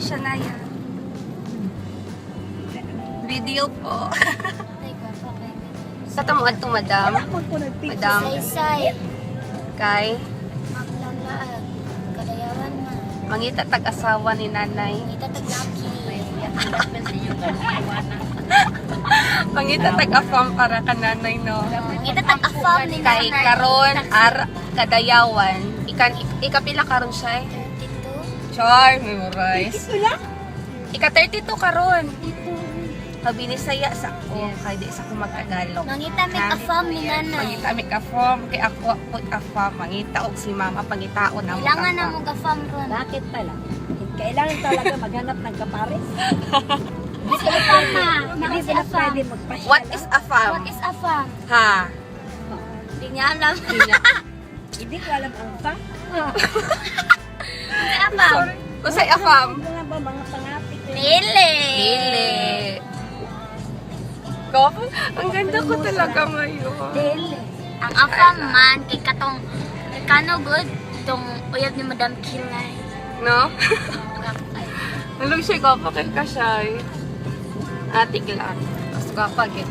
Shanaya. Video po. Sa tamuad to, madam. Madam. Saysay. Kay, Maglalaan. Kadayawan na. mangita tag-asawa ni nanay. Kita taglaki. Mangita tag-afam para ka nanay, no? Kita tag-afam ni Kay nanay. karon kadayawan. Ikapila karon siya eh. 32. Char, memorize. Ika 32 karon. Sabi ni saya sa ko, kay di sa ko magtagalog. Mangita may afam ni nanay. Mangita mi ka form kay ako put afam mangita og si mama pangitaon na mo. Kailangan na mo gafam ron. Bakit pala? Kailangan talaga maghanap ng kapares. Hindi sila fama. Hindi sila pwede magpasya. What is afam? What is afam? Ha? Hindi niya alam. Hindi ko alam ang pa. Hindi afam. Kusay afam? Mga ba mga pangapit? Dili. Dili. Ko, ang ganda ko talaga ngayon. Dili. Ang afam man kay katong kano good tong uyab ni Madam Kilay. No? Alam siya, gwapa kay Kashay. Atik lang. Mas gwapa, git.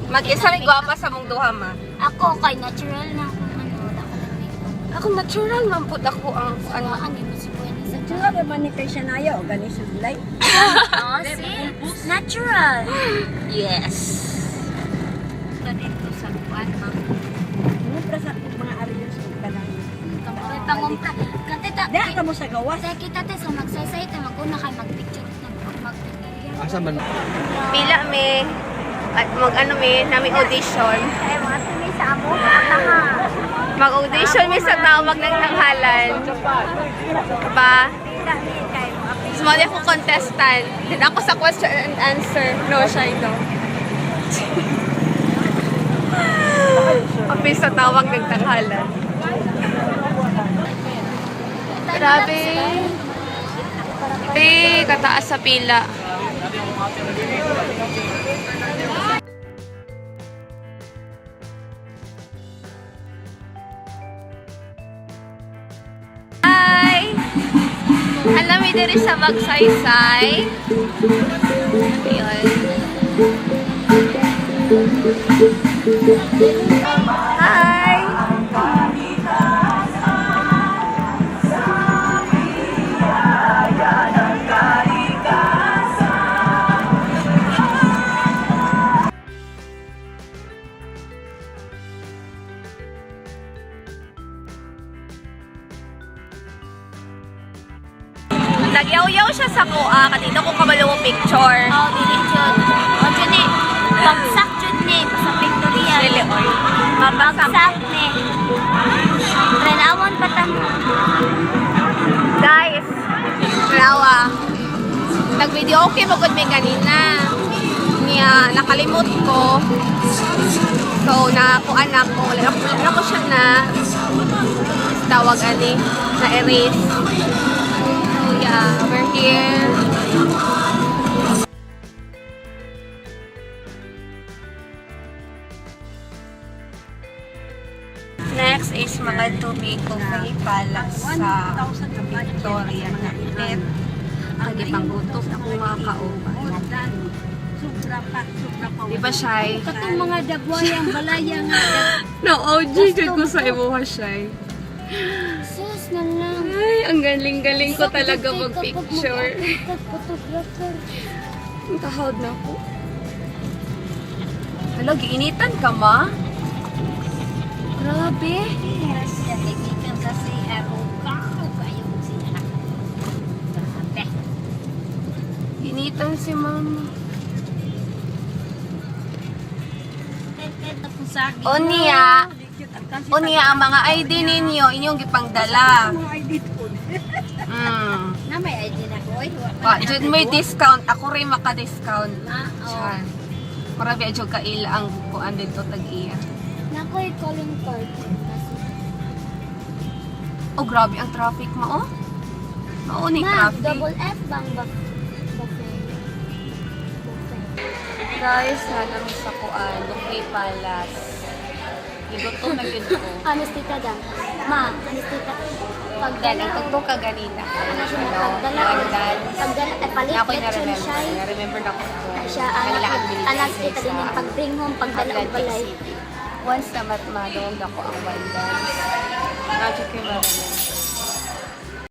Mag-isa rin gwapa sa mong duha, ma. Ako kay natural na ako ano wala ko lang dito. Ako natural, mampud ako ang ano. Ang imo si Buena sa Tsura naman ni kay Shanaya o ganis yung light. Oh, see? Natural. Yes. Ganito sa buwan, ma'am. Ano para sa mga arayos ng kanan? Kamoy pangumpra. Katita. Diyan ka mo sa gawas. Sa kita te sa magsaysay te maguna kay magpicture mag Asa man? Pila me. At mag-ano me, nami audition. Ay mga tumi sa amo ataha. Mag-audition me sa tawag ng tanghalan. Ba? Pila ni kay mo api. Small ako contestant. Din ako sa question and answer. No, siya ito. Apis sa tawag ng tanghalan. Grabe. Kataas sa pila. Hi! Alam mo diri sa Magsaysay. Ayun. Hi! Nagyaw-yaw siya sa kuha. Kanino ko kabalo mo picture. Oh, dili jud. Oh, jud ni. Bagsak jud ni sa pictorial. Really, oy. Bagsak ni. Renawon pa ta mo. Guys, Rawa. Nag-video okay mo good may kanina. Niya, nakalimot ko. So, nakuan ako. Wala ko siya na tawag ani na erase. So, yeah, we're here. Next is mga tubig ko kay Palace sa Victoria na itit. Ang ipanggutok ako mga kauban. Sobra pa. Di ba siya? Katong mga dagwayang balaya nga. No, OG dyan ko sa imuha siya. Sus na lang. Ay, ang galing-galing ko talaga mag-picture. Photographer. Ang tahawad na ako. Hala, giinitan ka ma? Grabe. Yes, kaibigan kasi arugaw kayo siya. Grabe. Initan si mama. O niya, ang mga ID ninyo, inyong gipangdala. Mga ID po. Na may ID na ko. Jud may discount. Ako rin maka-discount. Na, Chan. Marami adyo kaila ang kuan dito tag-iya. Nakoy calling card. Oh, grabe ang traffic mo, oh. Oo, ni Ma, traffic. double F bang ba? Buffet. Guys, hanang sa kuan, Buffet Palace. Giluto na yun ko. Honest tita dan. Ma, anis tita. Then, ang tugtog ka ganina. Ano siya na pagdala o pagdala ay palit Ako yung lechon siya. na-remember na ko. Siya anak kita din yung pagbring home pagdala og balay. Once na matmadong ako ang wild dance. Magic yung marami.